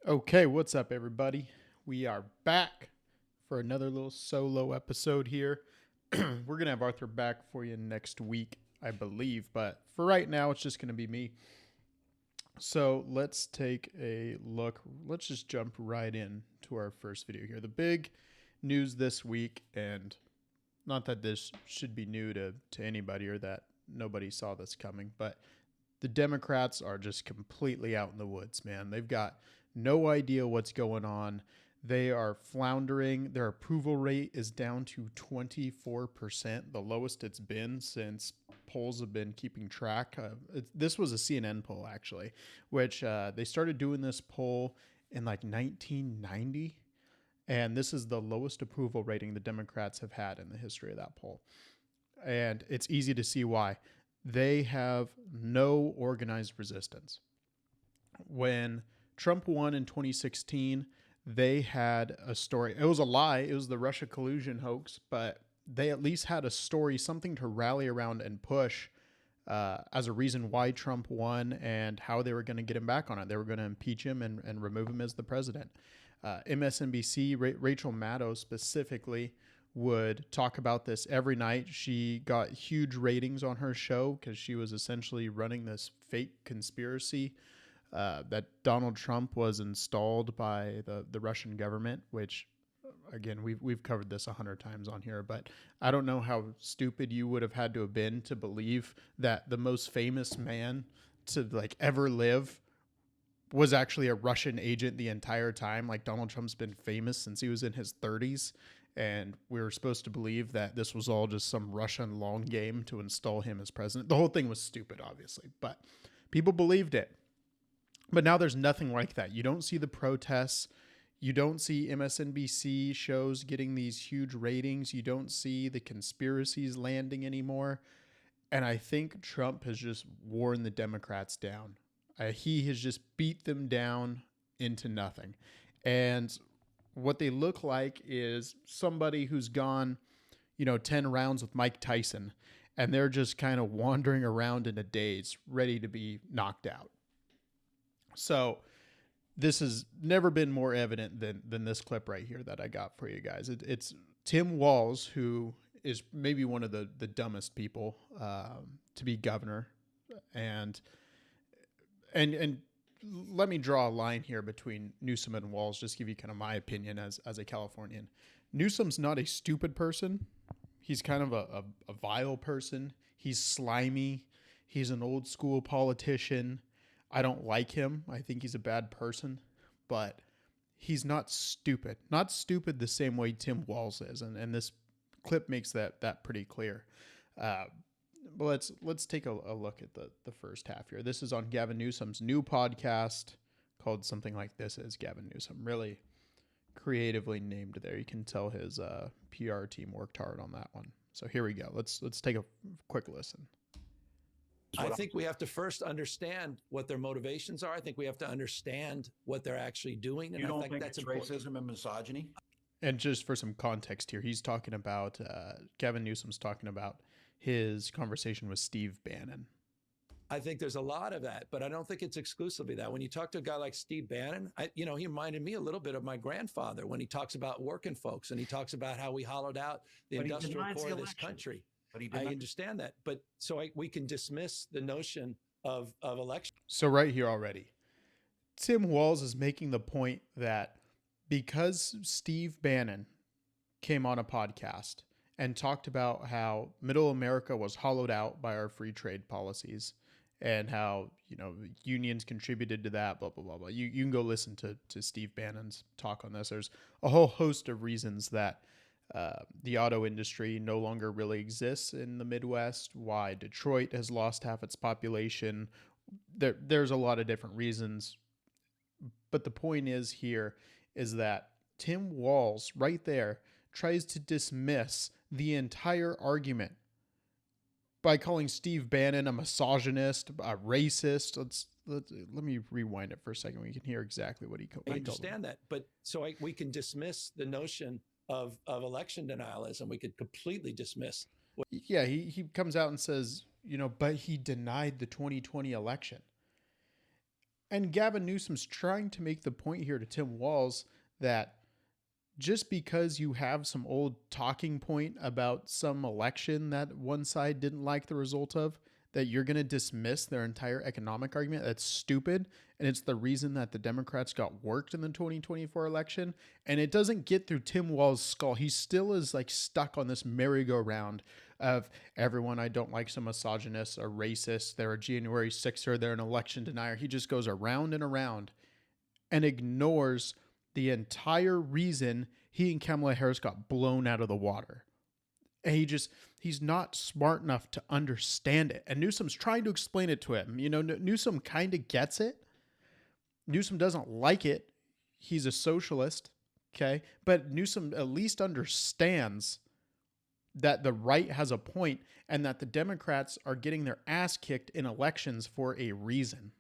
Okay, what's up, everybody? We are back for another little solo episode here. We're going to have Arthur back for you next week, I believe, but for right now, it's just going to be me. So let's take a look. Let's just jump right in to our first video here. The big news this week, and not that this should be new to anybody or that nobody saw this coming, but the Democrats are just completely out in the woods, man. They've got no idea what's going on. They are floundering. Their approval rate is down to 24%, the lowest it's been since polls have been keeping track. This was a CNN poll, actually, which they started doing this poll in like 1990. And this is the lowest approval rating the Democrats have had in the history of that poll. And it's easy to see why. They have no organized resistance. When Trump won in 2016, they had a story. It was a lie. It was the Russia collusion hoax, but they at least had a story, something to rally around and push as a reason why Trump won and how they were going to get him back on it. They were going to impeach him and remove him as the president. MSNBC, Rachel Maddow specifically, would talk about this every night. She got huge ratings on her show because she was essentially running this fake conspiracy that Donald Trump was installed by the Russian government, which, again, we've covered this 100 times on here, but I don't know how stupid you would have had to have been to believe that the most famous man to like ever live was actually a Russian agent the entire time. Like, Donald Trump's been famous since he was in his 30s. And we were supposed to believe that this was all just some Russian long game to install him as president. The whole thing was stupid, obviously, but people believed it. But now there's nothing like that. You don't see the protests. You don't see MSNBC shows getting these huge ratings. You don't see the conspiracies landing anymore. And I think Trump has just worn the Democrats down. He has just beat them down into nothing. And what they look like is somebody who's gone, 10 rounds with Mike Tyson, and they're just kind of wandering around in a daze, ready to be knocked out. So this has never been more evident than this clip right here that I got for you guys. It's Tim Walz, who is maybe one of the dumbest people to be governor. And let me draw a line here between Newsom and Walz, just give you kind of my opinion as a Californian. Newsom's not a stupid person. He's kind of a vile person. He's slimy. He's an old school politician. I don't like him. I think he's a bad person, but he's not stupid. Not stupid the same way Tim Walz is, and this clip makes that pretty clear. But let's take a look at the first half here. This is on Gavin Newsom's new podcast called something like this is Gavin Newsom. Really creatively named there. You can tell his PR team worked hard on that one. So here we go. Let's take a quick listen. I think we have to first understand what their motivations are. I think we have to understand what they're actually doing. And you don't I think that's it's important. racism and misogyny? And just for some context here, he's talking about, Gavin Newsom's talking about his conversation with Steve Bannon. I think there's a lot of that, but I don't think it's exclusively that. When you talk to a guy like Steve Bannon, he reminded me a little bit of my grandfather when he talks about working folks and he talks about how we hollowed out the industrial core of this country. I understand that, but we can dismiss the notion of election. So right here already, Tim Walz is making the point that because Steve Bannon came on a podcast and talked about how middle America was hollowed out by our free trade policies and how, unions contributed to that, blah, blah, blah, blah. You can go listen to Steve Bannon's talk on this. There's a whole host of reasons that the auto industry no longer really exists in the Midwest, why Detroit has lost half its population. There's a lot of different reasons. But the point is that Tim Walz right there tries to dismiss the entire argument by calling Steve Bannon a misogynist, a racist. Let me rewind it for a second. We can hear exactly what he told him. I understand that, but we can dismiss the notion of election denialism. We could completely dismiss. Yeah, he comes out and says, but he denied the 2020 election. And Gavin Newsom's trying to make the point here to Tim Walz that just because you have some old talking point about some election that one side didn't like the result of, that you're going to dismiss their entire economic argument. That's stupid. And it's the reason that the Democrats got worked in the 2024 election. And it doesn't get through Tim Walz's skull. He still is like stuck on this merry-go-round of everyone I don't like, some misogynist, a racist, they're a January 6er, they're an election denier. He just goes around and around and ignores the entire reason he and Kamala Harris got blown out of the water. And he's not smart enough to understand it. And Newsom's trying to explain it to him. You know, Newsom kind of gets it. Newsom doesn't like it. He's a socialist, okay? But Newsom at least understands that the right has a point and that the Democrats are getting their ass kicked in elections for a reason.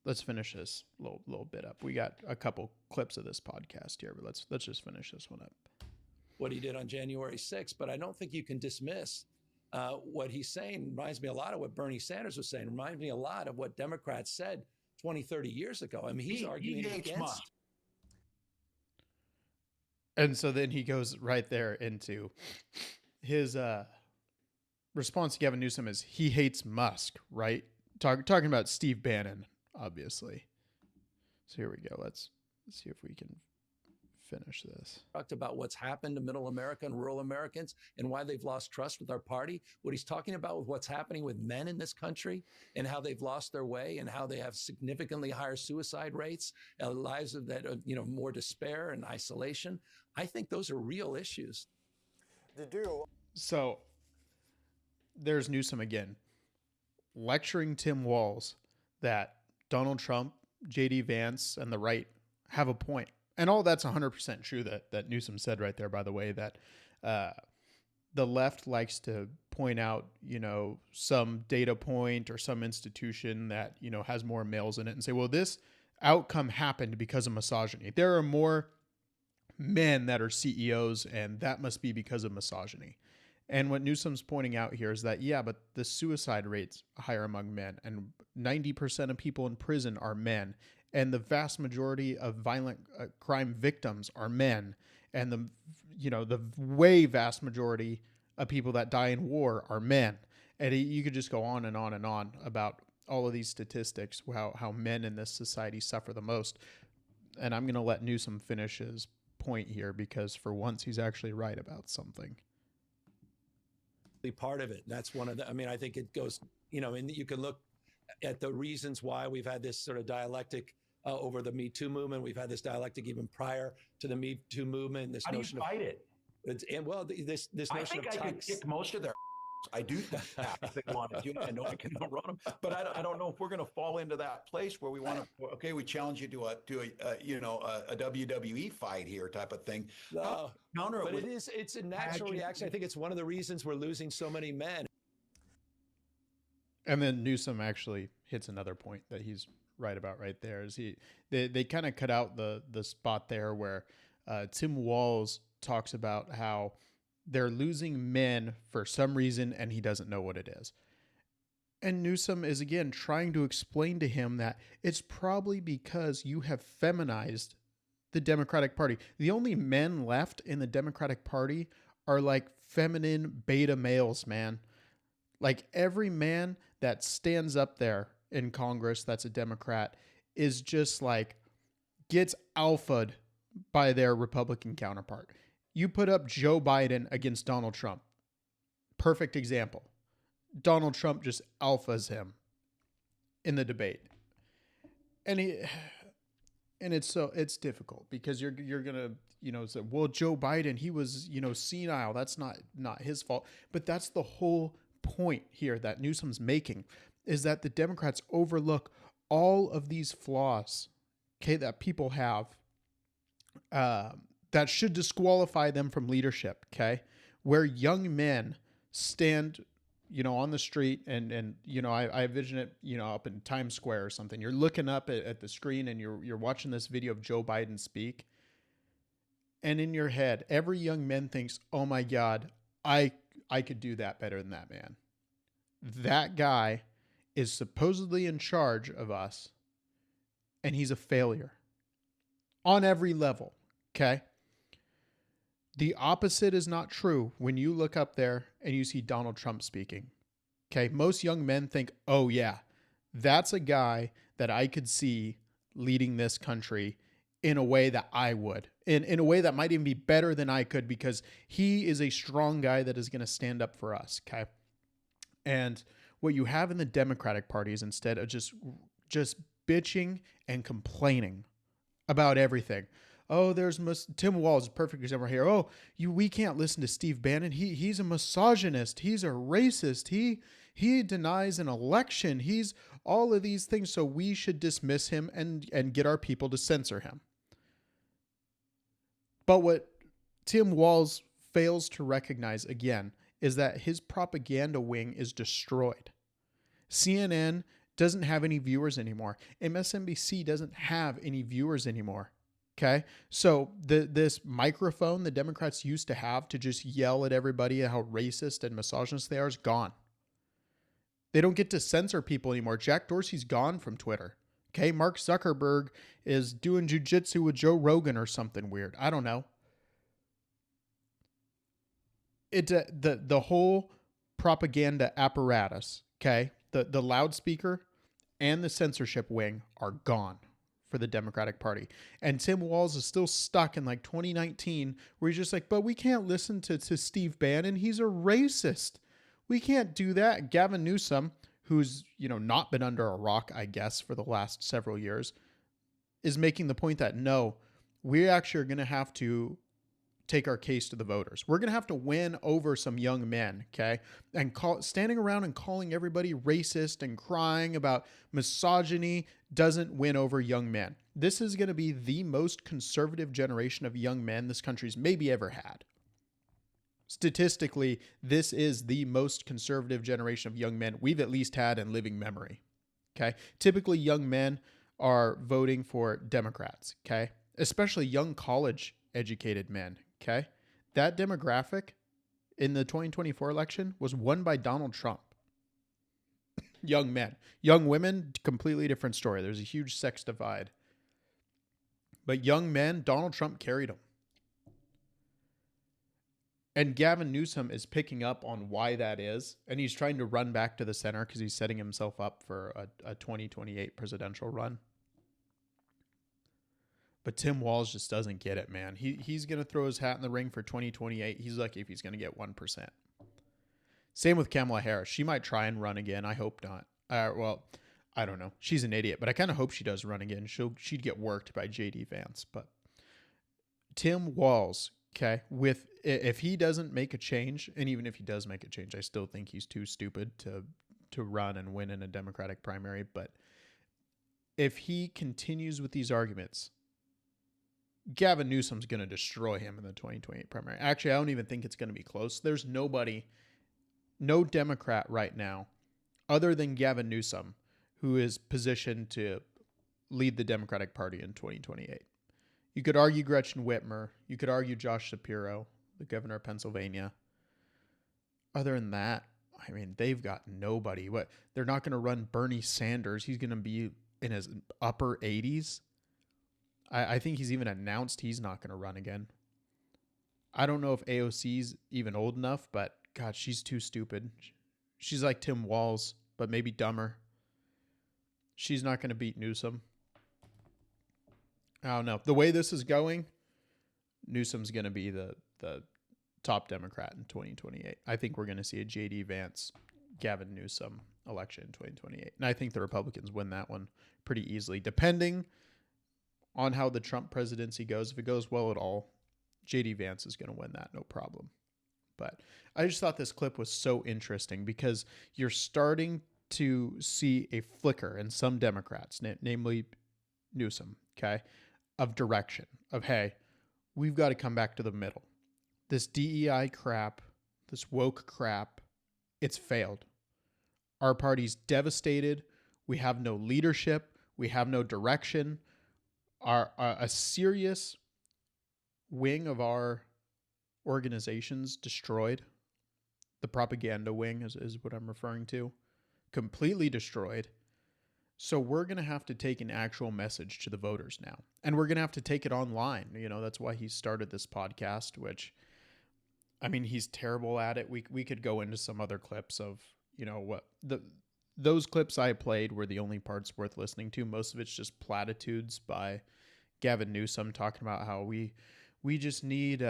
Let's finish this little bit up. We got a couple clips of this podcast here, but let's just finish this one up. What he did on January 6th, but I don't think you can dismiss what he's saying. Reminds me a lot of what Bernie Sanders was saying. Reminds me a lot of what Democrats said 20, 30 years ago. I mean, he's arguing against. And so then he goes right there into his response to Gavin Newsom is he hates Musk, right? Talking about Steve Bannon, obviously. So here we go. Let's see if we can finish this. Talked about what's happened to middle America and rural Americans and why they've lost trust with our party. What he's talking about with what's happening with men in this country and how they've lost their way and how they have significantly higher suicide rates, lives that more despair and isolation. I think those are real issues. So there's Newsom again, lecturing Tim Walz that Donald Trump, J.D. Vance, and the right have a point. And all that's 100% true that Newsom said right there, by the way, that the left likes to point out, some data point or some institution that, has more males in it and say, well, this outcome happened because of misogyny. There are more men that are CEOs and that must be because of misogyny. And what Newsom's pointing out here is that, yeah, but the suicide rate's higher among men and 90% of people in prison are men. And the vast majority of violent crime victims are men. And the way vast majority of people that die in war are men. And you could just go on and on and on about all of these statistics, how men in this society suffer the most. And I'm going to let Newsom finish his point here because for once he's actually right about something. Part of it. That's one of the, I think it goes, and you can look at the reasons why we've had this sort of dialectic over the Me Too movement. We've had this dialectic even prior to the Me Too movement. This notion of fight it. This notion I think of I could kick most of their. I do think that if they wanted to. I know I can outrun them, but I don't know if we're going to fall into that place where we want to. Okay, we challenge you to a WWE fight here type of thing. No, but it's a natural reaction. I think it's one of the reasons we're losing so many men. And then Newsom actually hits another point that he's right about right there. Is they kind of cut out the spot there where Tim Walz talks about how they're losing men for some reason and he doesn't know what it is. And Newsom is again trying to explain to him that it's probably because you have feminized the Democratic Party. The only men left in the Democratic Party are like feminine beta males, man. Like every man that stands up there in Congress that's a Democrat is just like gets alphaed by their Republican counterpart. You put up Joe Biden against Donald Trump. Perfect example. Donald Trump just alphas him in the debate. And it's difficult because you're going to say, well, Joe Biden, he was, senile. That's not his fault. But that's the whole point here that Newsom's making is that the Democrats overlook all of these flaws, okay, that people have, that should disqualify them from leadership, okay? Where young men stand, on the street and I envision it, up in Times Square or something. You're looking up at the screen and you're watching this video of Joe Biden speak. And in your head, every young man thinks, oh my God, I could do that better than that man. That guy is supposedly in charge of us, and he's a failure on every level. Okay. The opposite is not true when you look up there and you see Donald Trump speaking. Okay. Most young men think, oh, yeah, that's a guy that I could see leading this country in a way that I would, in a way that might even be better than I could, because he is a strong guy that is going to stand up for us. Okay. And what you have in the Democratic Party is, instead of just bitching and complaining about everything. Oh, Tim Walz, perfect example here. Oh, we can't listen to Steve Bannon. He's a misogynist. He's a racist. He denies an election. He's all of these things. So we should dismiss him and get our people to censor him. But what Tim Walz fails to recognize, again, is that his propaganda wing is destroyed. CNN doesn't have any viewers anymore. MSNBC doesn't have any viewers anymore. Okay. So this microphone the Democrats used to have to just yell at everybody how racist and misogynist they are is gone. They don't get to censor people anymore. Jack Dorsey's gone from Twitter. Okay. Mark Zuckerberg is doing jujitsu with Joe Rogan or something weird. I don't know. The whole propaganda apparatus, okay, the loudspeaker and the censorship wing are gone for the Democratic Party. And Tim Walz is still stuck in like 2019, where he's just like, but we can't listen to Steve Bannon. He's a racist. We can't do that. Gavin Newsom, who's, not been under a rock, I guess, for the last several years, is making the point that no, we actually are going to have to take our case to the voters. We're going to have to win over some young men, okay? And standing around and calling everybody racist and crying about misogyny doesn't win over young men. This is going to be the most conservative generation of young men this country's maybe ever had. Statistically, this is the most conservative generation of young men we've at least had in living memory, okay? Typically, young men are voting for Democrats, okay? Especially young college-educated men, okay? That demographic in the 2024 election was won by Donald Trump. Young men. Young women, completely different story. There's a huge sex divide. But young men, Donald Trump carried them. And Gavin Newsom is picking up on why that is. And he's trying to run back to the center because he's setting himself up for a 2028 presidential run. But Tim Walz just doesn't get it, man. He's going to throw his hat in the ring for 2028. He's lucky if he's going to get 1%. Same with Kamala Harris. She might try and run again. I hope not. Well, I don't know. She's an idiot, but I kind of hope she does run again. She'd get worked by J.D. Vance. But Tim Walz, okay, if he doesn't make a change, and even if he does make a change, I still think he's too stupid to run and win in a Democratic primary. But if he continues with these arguments, Gavin Newsom's going to destroy him in the 2028 primary. Actually, I don't even think it's going to be close. There's no Democrat right now, other than Gavin Newsom, who is positioned to lead the Democratic Party in 2028. You could argue Gretchen Whitmer. You could argue Josh Shapiro, the governor of Pennsylvania. Other than that, I mean, they've got nobody. They're not going to run Bernie Sanders. He's going to be in his upper 80s. I think he's even announced he's not going to run again. I don't know if AOC's even old enough, but God, she's too stupid. She's like Tim Walz, but maybe dumber. She's not going to beat Newsom. I don't know. The way this is going, Newsom's going to be the top Democrat in 2028. I think we're going to see a J.D. Vance, Gavin Newsom election in 2028. And I think the Republicans win that one pretty easily, depending on how the Trump presidency goes. If it goes well at all, J.D. Vance is going to win that, no problem. But I just thought this clip was so interesting because you're starting to see a flicker in some Democrats, namely Newsom, okay, of direction, of, hey, we've got to come back to the middle. This DEI crap, this woke crap, it's failed. Our party's devastated. We have no leadership. We have no direction. A serious wing of our organizations destroyed. The propaganda wing is what I'm referring to. completely destroyed. So we're going to have to take an actual message to the voters now. And we're going to have to take it online. You know, that's why he started this podcast, which, I mean, he's terrible at it. We could go into some other clips of, you know, what those clips I played were the only parts worth listening to. Most of it's just platitudes by Gavin Newsom talking about how we just need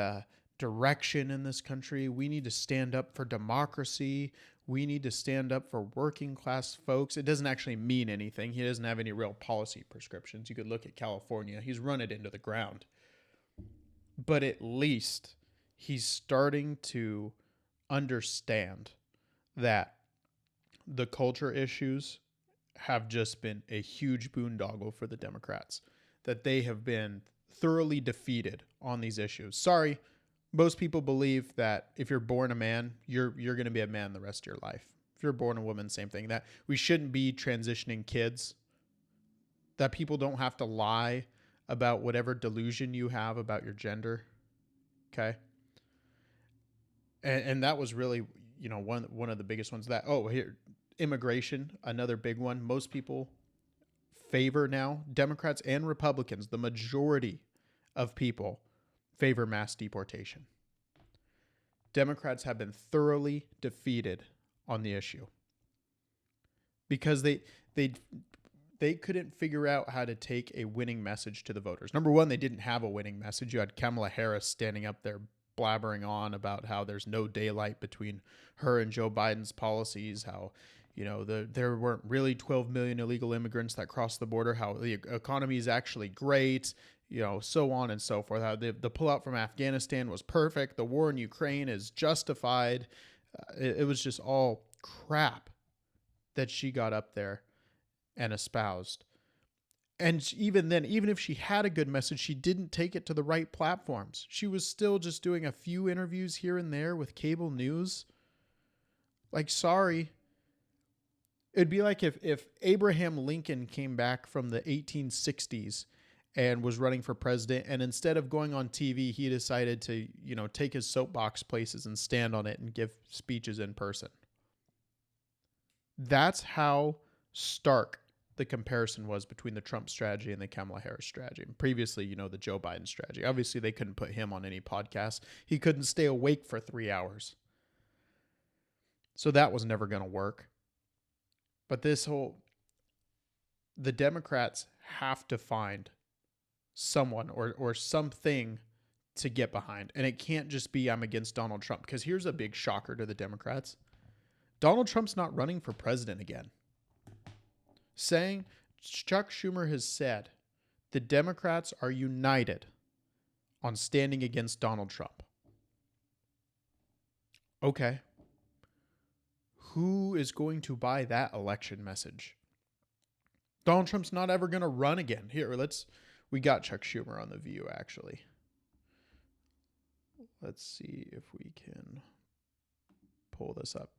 direction in this country. We need to stand up for democracy. We need to stand up for working class folks. It doesn't actually mean anything. He doesn't have any real policy prescriptions. You could look at California. He's run it into the ground. But at least he's starting to understand that the culture issues have just been a huge boondoggle for the Democrats, that they have been thoroughly defeated on these issues. Sorry, most people believe that if you're born a man, you're going to be a man the rest of your life. If you're born a woman, same thing. That we shouldn't be transitioning kids, that people don't have to lie about whatever delusion you have about your gender. Okay? And that was really, you know, one of the biggest ones. That, here, immigration, another big one. Most people favor now, Democrats and Republicans, the majority of people favor mass deportation. Democrats have been thoroughly defeated on the issue because they couldn't figure out how to take a winning message to the voters. Number one, they didn't have a winning message. You had Kamala Harris standing up there blabbering on about how there's no daylight between her and Joe Biden's policies, how, you know, there weren't really 12 million illegal immigrants that crossed the border, how the economy is actually great, you know, so on and so forth. How the pullout from Afghanistan was perfect. The war in Ukraine is justified. It was just all crap that she got up there and espoused. And even then, even if she had a good message, she didn't take it to the right platforms. She was still just doing a few interviews here and there with cable news. Like, sorry. It'd be like if Abraham Lincoln came back from the 1860s and was running for president, and instead of going on TV, he decided to, you know, take his soapbox places and stand on it and give speeches in person. That's how stark the comparison was between the Trump strategy and the Kamala Harris strategy. And previously, you know, the Joe Biden strategy. Obviously, they couldn't put him on any podcast. He couldn't stay awake for 3 hours. So that was never going to work. But the Democrats have to find someone or something to get behind. And it can't just be, I'm against Donald Trump. Because here's a big shocker to the Democrats. Donald Trump's not running for president again. Chuck Schumer has said the Democrats are united on standing against Donald Trump. Okay. Who is going to buy that election message? Donald Trump's not ever going to run again. Here, we got Chuck Schumer on The View, actually. Let's see if we can pull this up.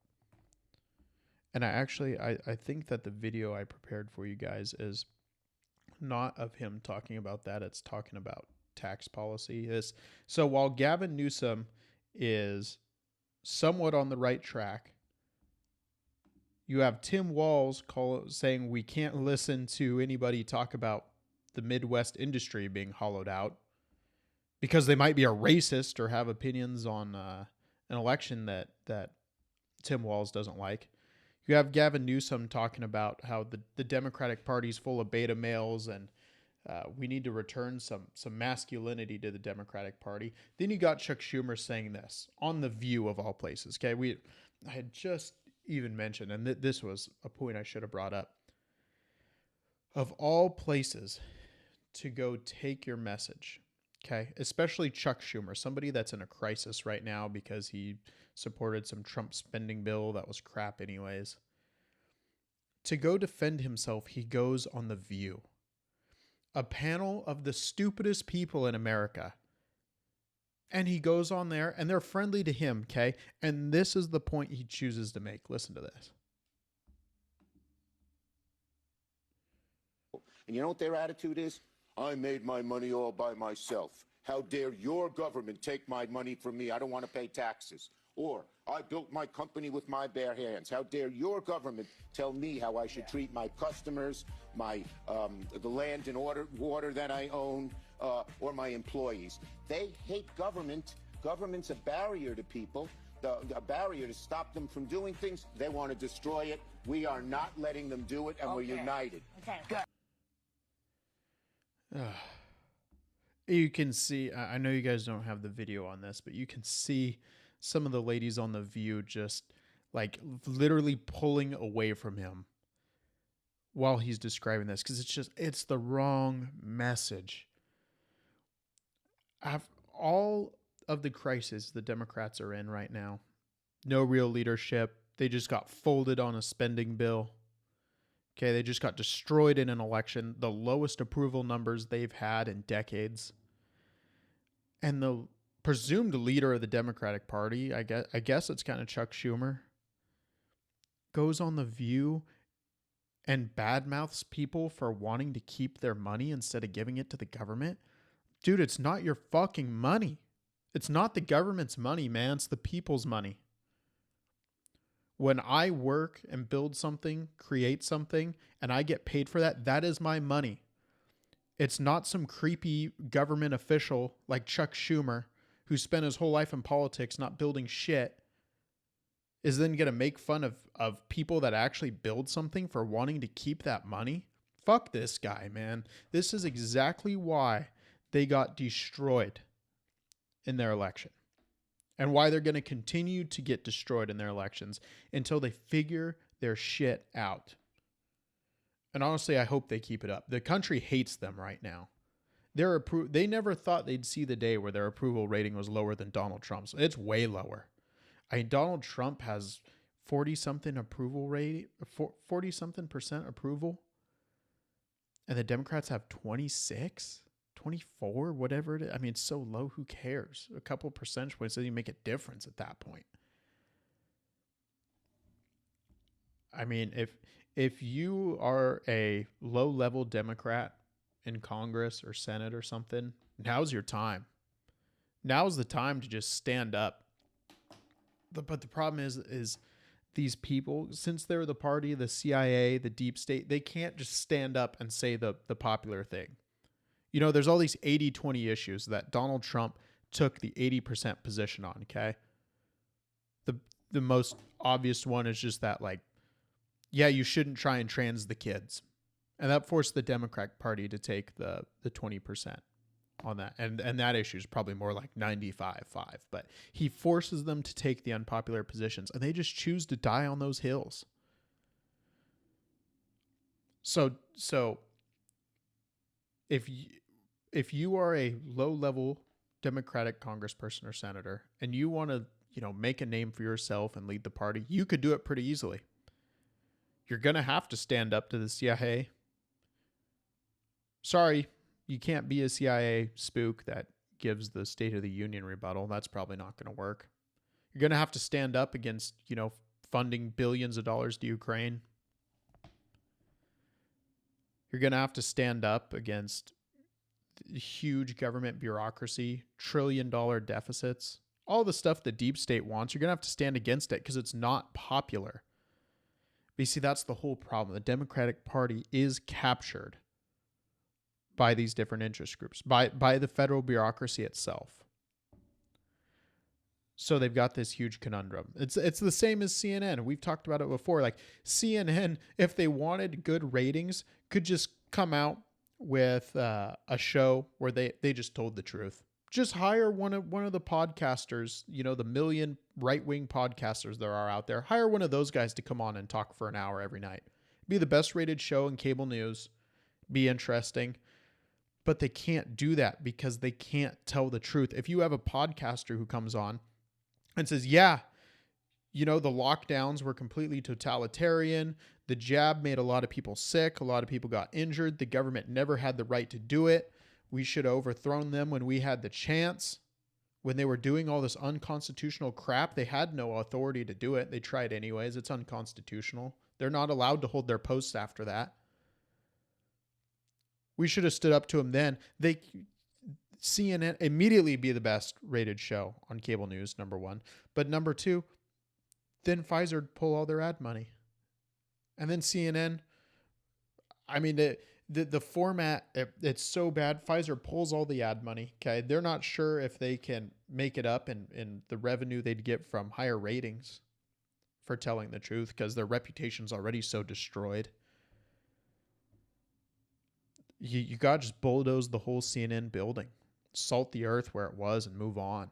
And I think that the video I prepared for you guys is not of him talking about that. It's talking about tax policy. So while Gavin Newsom is somewhat on the right track, you have Tim Walz saying we can't listen to anybody talk about the Midwest industry being hollowed out because they might be a racist or have opinions on an election that Tim Walz doesn't like. You have Gavin Newsom talking about how the Democratic Party's full of beta males and we need to return some masculinity to the Democratic Party. Then you got Chuck Schumer saying this on The View of all places. Okay, I had just even mentioned, and this was a point I should have brought up. Of all places to go take your message, okay, especially Chuck Schumer, somebody that's in a crisis right now because he supported some Trump spending bill that was crap anyways. To go defend himself, he goes on The View, a panel of the stupidest people in America. And he goes on there and they're friendly to him, okay? And this is the point he chooses to make. Listen to this. And you know what their attitude is? I made my money all by myself. How dare your government take my money from me? I don't want to pay taxes. Or, I built my company with my bare hands. How dare your government tell me how I should treat my customers, my the land and water that I own, or my employees. They hate government. Government's a barrier to people, a barrier to stop them from doing things. They want to destroy it. We are not letting them do it, and we're united. Okay. You can see, I know you guys don't have the video on this, but you can see some of the ladies on The View just like literally pulling away from him while he's describing this, because it's the wrong message. All of the crisis the Democrats are in right now, no real leadership. They just got folded on a spending bill. Okay, they just got destroyed in an election, the lowest approval numbers they've had in decades. And the presumed leader of the Democratic Party, I guess it's kind of Chuck Schumer, goes on The View and badmouths people for wanting to keep their money instead of giving it to the government. Dude, it's not your fucking money. It's not the government's money, man. It's the people's money. When I work and build something, create something, and I get paid for that, that is my money. It's not some creepy government official like Chuck Schumer, who spent his whole life in politics not building shit, is then going to make fun of people that actually build something for wanting to keep that money. Fuck this guy, man. This is exactly why they got destroyed in their election, and why they're going to continue to get destroyed in their elections until they figure their shit out. And honestly, I hope they keep it up. The country hates them right now. They never thought they'd see the day where their approval rating was lower than Donald Trump's. It's way lower. Donald Trump has 40-something approval rate, 40-something% approval, and the Democrats have 26, 24, whatever it is. I mean, it's so low, who cares? A couple percentage points doesn't even make a difference at that point. I mean, if you are a low-level Democrat in Congress or Senate or something, now's your time. Now's the time to just stand up. But the problem is these people, since they're the party, the CIA, the deep state, they can't just stand up and say the popular thing. You know, there's all these 80-20 issues that Donald Trump took the 80% position on, okay? The most obvious one is just that, like, yeah, you shouldn't try and trans the kids. And that forced the Democratic Party to take the 20% on that. And that issue is probably more like 95-5. But he forces them to take the unpopular positions, and they just choose to die on those hills. So if you are a low-level Democratic congressperson or senator and you want to, make a name for yourself and lead the party, you could do it pretty easily. You're going to have to stand up to the CIA. Sorry, you can't be a CIA spook that gives the State of the Union rebuttal. That's probably not going to work. You're going to have to stand up against, funding billions of dollars to Ukraine. You're going to have to stand up against huge government bureaucracy, trillion-dollar deficits, all the stuff the deep state wants. You're going to have to stand against it because it's not popular. But you see, that's the whole problem. The Democratic Party is captured by these different interest groups, by the federal bureaucracy itself. So they've got this huge conundrum. It's the same as CNN. We've talked about it before. Like CNN, if they wanted good ratings, could just come out with a show where they just told the truth. Just hire one of the podcasters, the million right-wing podcasters there are out there. Hire one of those guys to come on and talk for an hour every night. Be the best rated show in cable news. Be interesting. But they can't do that because they can't tell the truth. If you have a podcaster who comes on and says, yeah, the lockdowns were completely totalitarian. The jab made a lot of people sick. A lot of people got injured. The government never had the right to do it. We should have overthrown them when we had the chance. When they were doing all this unconstitutional crap, they had no authority to do it. They tried anyways. It's unconstitutional. They're not allowed to hold their posts after that. We should have stood up to them then. CNN immediately be the best rated show on cable news, number one. But number two, then Pfizer pull all their ad money. And then CNN, I mean, the format, it's so bad. Pfizer pulls all the ad money. Okay. They're not sure if they can make it up in the revenue they'd get from higher ratings for telling the truth because their reputation's already so destroyed. You got to just bulldoze the whole CNN building, salt the earth where it was, and move on.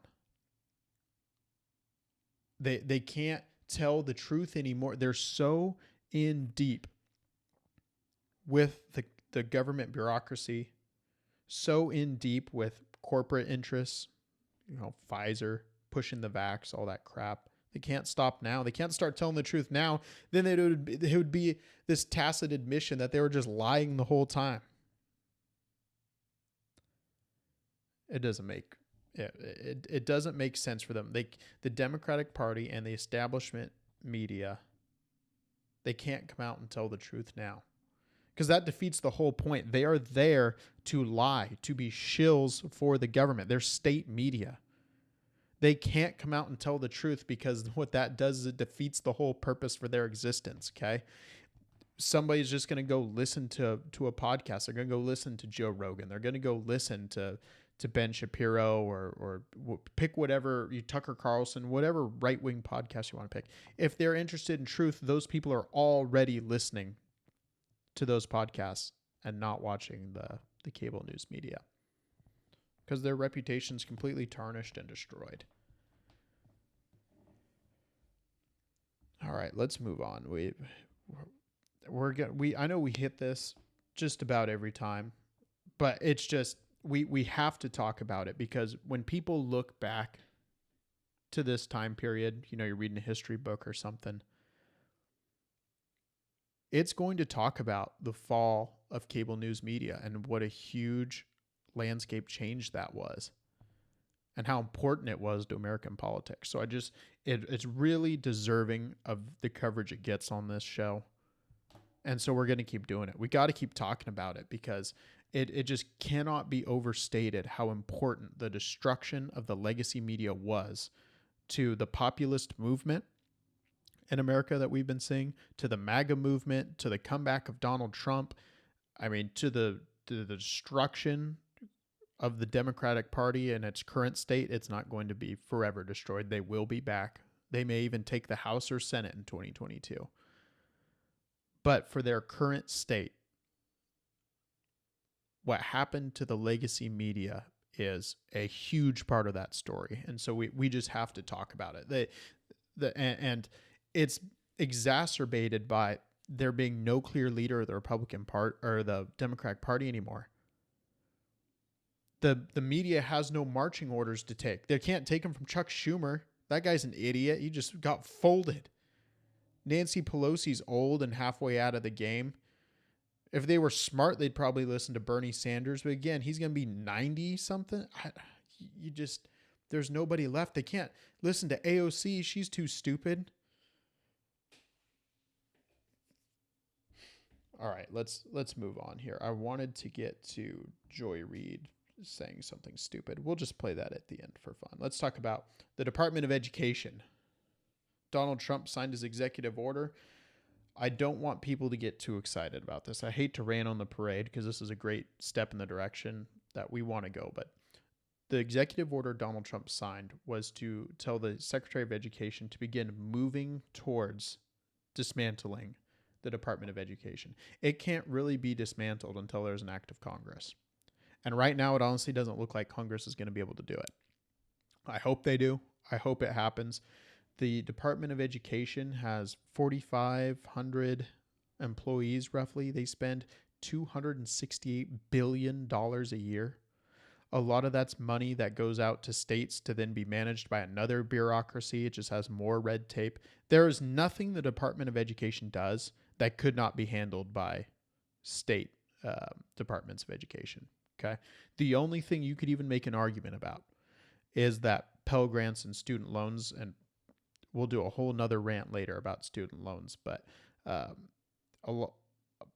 They can't tell the truth anymore. They're so in deep with the government bureaucracy, so in deep with corporate interests, Pfizer pushing the vax, all that crap. They can't stop now. They can't start telling the truth now. Then it would be this tacit admission that they were just lying the whole time. It doesn't make it doesn't make sense for them. The Democratic Party and the establishment media, they can't come out and tell the truth now. Because that defeats the whole point. They are there to lie, to be shills for the government. They're state media. They can't come out and tell the truth because what that does is it defeats the whole purpose for their existence, okay? Somebody's just going to go listen to a podcast. They're going to go listen to Joe Rogan. They're going to go listen to Ben Shapiro or pick whatever, Tucker Carlson, whatever right-wing podcast you want to pick. If they're interested in truth, those people are already listening to those podcasts and not watching the cable news media because their reputation's completely tarnished and destroyed. All right, let's move on. I know we hit this just about every time, but it's just we have to talk about it because when people look back to this time period, you're reading a history book or something, it's going to talk about the fall of cable news media and what a huge landscape change that was and how important it was to American politics. So it's really deserving of the coverage it gets on this show. And so we're going to keep doing it. We got to keep talking about it because it just cannot be overstated how important the destruction of the legacy media was to the populist movement in America that we've been seeing, to the MAGA movement, to the comeback of Donald Trump. I mean, to the destruction of the Democratic Party in its current state. It's not going to be forever destroyed. They will be back. They may even take the House or Senate in 2022. But for their current state, what happened to the legacy media is a huge part of that story. And so we just have to talk about it. And it's exacerbated by there being no clear leader of the Republican part or the Democratic Party anymore. The media has no marching orders to take. They can't take them from Chuck Schumer. That guy's an idiot. He just got folded. Nancy Pelosi's old and halfway out of the game. If they were smart, they'd probably listen to Bernie Sanders. But again, he's going to be 90 something. There's nobody left. They can't listen to AOC. She's too stupid. All right, let's move on here. I wanted to get to Joy Reid saying something stupid. We'll just play that at the end for fun. Let's talk about the Department of Education. Donald Trump signed his executive order. I don't want people to get too excited about this. I hate to rain on the parade because this is a great step in the direction that we want to go. But the executive order Donald Trump signed was to tell the Secretary of Education to begin moving towards dismantling the Department of Education. It can't really be dismantled until there's an act of Congress. And right now, it honestly doesn't look like Congress is going to be able to do it. I hope they do. I hope it happens. The Department of Education has 4,500 employees, roughly. They spend $268 billion a year. A lot of that's money that goes out to states to then be managed by another bureaucracy. It just has more red tape. There is nothing the Department of Education does that could not be handled by state departments of education. Okay. The only thing you could even make an argument about is that Pell Grants and student loans, and we'll do a whole nother rant later about student loans, but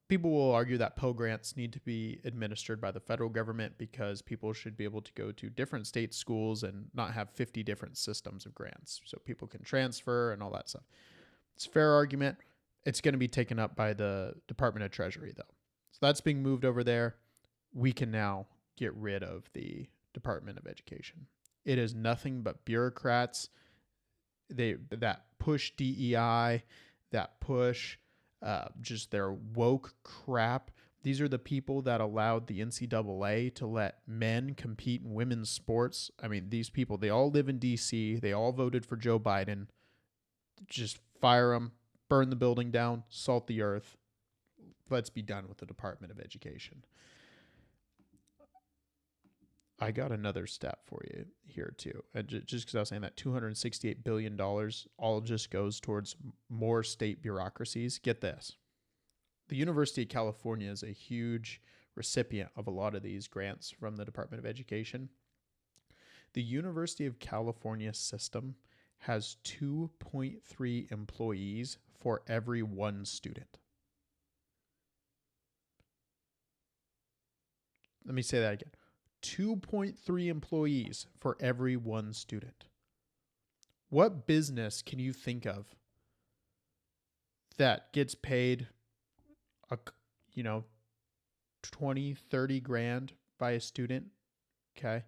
people will argue that Pell Grants need to be administered by the federal government because people should be able to go to different state schools and not have 50 different systems of grants. So people can transfer and all that stuff. It's a fair argument. It's going to be taken up by the Department of Treasury, though. So that's being moved over there. We can now get rid of the Department of Education. It is nothing but bureaucrats that push DEI, that push just their woke crap. These are the people that allowed the NCAA to let men compete in women's sports. I mean, these people, they all live in D.C. They all voted for Joe Biden. Just fire them, burn the building down, salt the earth. Let's be done with the Department of Education. I got another stat for you here too. Just because I was saying that $268 billion all just goes towards more state bureaucracies. Get this. The University of California is a huge recipient of a lot of these grants from the Department of Education. The University of California system has 2.3 employees for every one student. Let me say that again. 2.3 employees for every one student. What business can you think of that gets paid 20, 30 grand by a student, okay?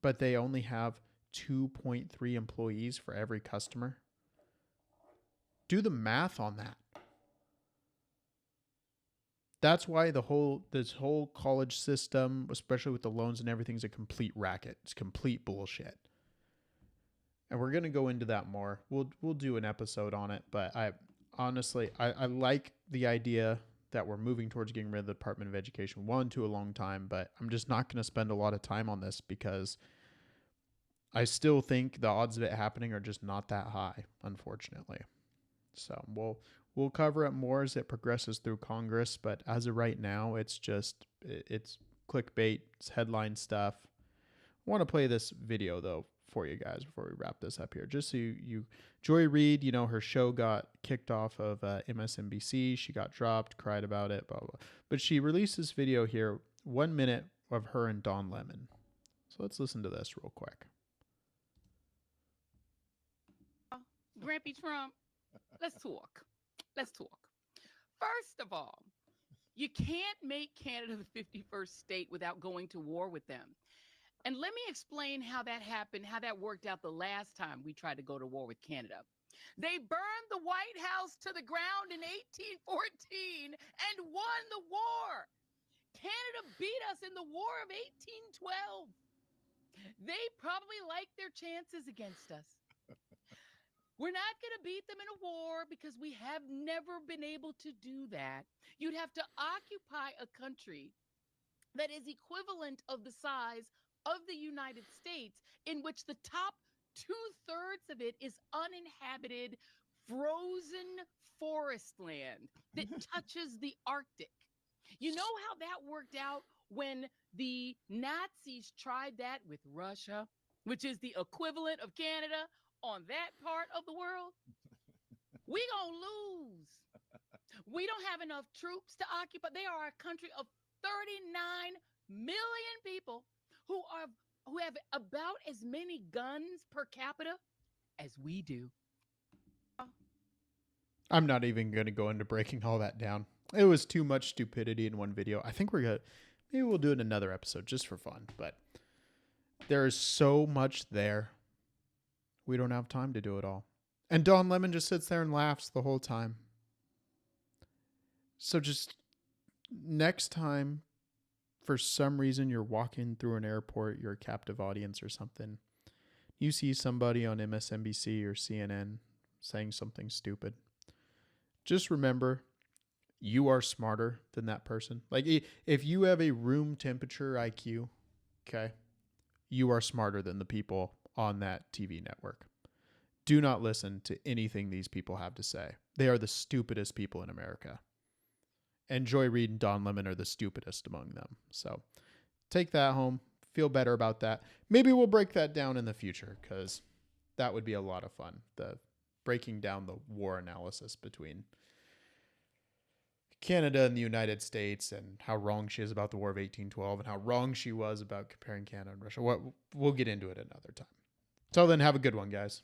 But they only have 2.3 employees for every customer? Do the math on that. That's why this whole college system, especially with the loans and everything, is a complete racket. It's complete bullshit. And we're going to go into that more. We'll do an episode on it, but I honestly like the idea that we're moving towards getting rid of the Department of Education to a long time, but I'm just not going to spend a lot of time on this because I still think the odds of it happening are just not that high, unfortunately. So we'll cover it more as it progresses through Congress, but as of right now, it's clickbait, it's headline stuff. I want to play this video though for you guys before we wrap this up here. Just so you Joy Reid, her show got kicked off of MSNBC. She got dropped, cried about it, blah, blah. But she released this video here, 1 minute of her and Don Lemon. So let's listen to this real quick. Grampy Trump, let's talk. First of all, you can't make Canada the 51st state without going to war with them. And let me explain how that happened, how that worked out the last time we tried to go to war with Canada. They burned the White House to the ground in 1814 and won the war. Canada beat us in the War of 1812. They probably liked their chances against us. We're not going to beat them in a war because we have never been able to do that. You'd have to occupy a country that is equivalent of the size of the United States, in which the top 2/3 of it is uninhabited, frozen forest land that touches the Arctic. You know how that worked out when the Nazis tried that with Russia, which is the equivalent of Canada on that part of the world? We gonna lose. We don't have enough troops to occupy. They are a country of 39 million people who have about as many guns per capita as we do. I'm not even going to go into breaking all that down. It was too much stupidity in one video. I think maybe we'll do it in another episode just for fun, but there is so much there. We don't have time to do it all. And Don Lemon just sits there and laughs the whole time. So just next time, for some reason, you're walking through an airport, you're a captive audience or something, you see somebody on MSNBC or CNN saying something stupid, just remember, you are smarter than that person. Like, if you have a room temperature IQ, okay, you are smarter than the people on that TV network. Do not listen to anything these people have to say. They are the stupidest people in America. And Joy Reid and Don Lemon are the stupidest among them. So take that home. Feel better about that. Maybe we'll break that down in the future because that would be a lot of fun. The breaking down the war analysis between Canada and the United States and how wrong she is about the War of 1812 and how wrong she was about comparing Canada and Russia. We'll get into it another time. Till then, have a good one, guys.